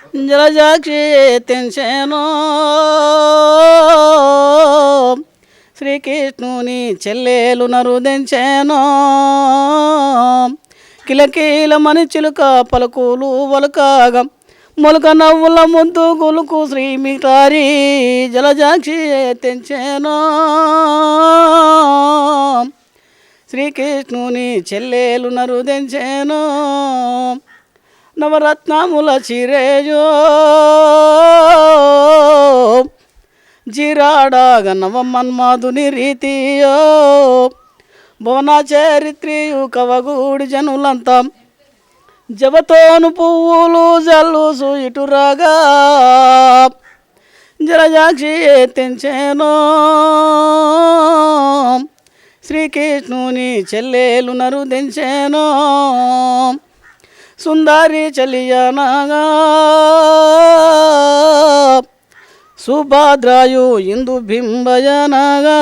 జలజాక్షి తెంచెను శ్రీకృష్ణుని చెల్లెలు నరుదెంచెను కిలకీలమని చిలుక పలుకులు వలుకాగా మొలక నవ్వుల ముందు గులుకు శ్రీమిటారి జలజాక్షి తెంచెను శ్రీకృష్ణుని చెల్లెలు నరుదెంచెను నవరత్నముల చిరేజో జిరాడాగ నవమన్మాధుని రీతియో భువన చరిత్రియు కవగూడి జనులంతా జబతోను పువ్వులు జల్లుసు ఇటురాగా జలజాక్షి తెంచెను శ్రీకృష్ణుని చెల్లెలు నరుదెంచెను సుందరి చలియనగా సుభద్రాయు ఇందు బింబయనగా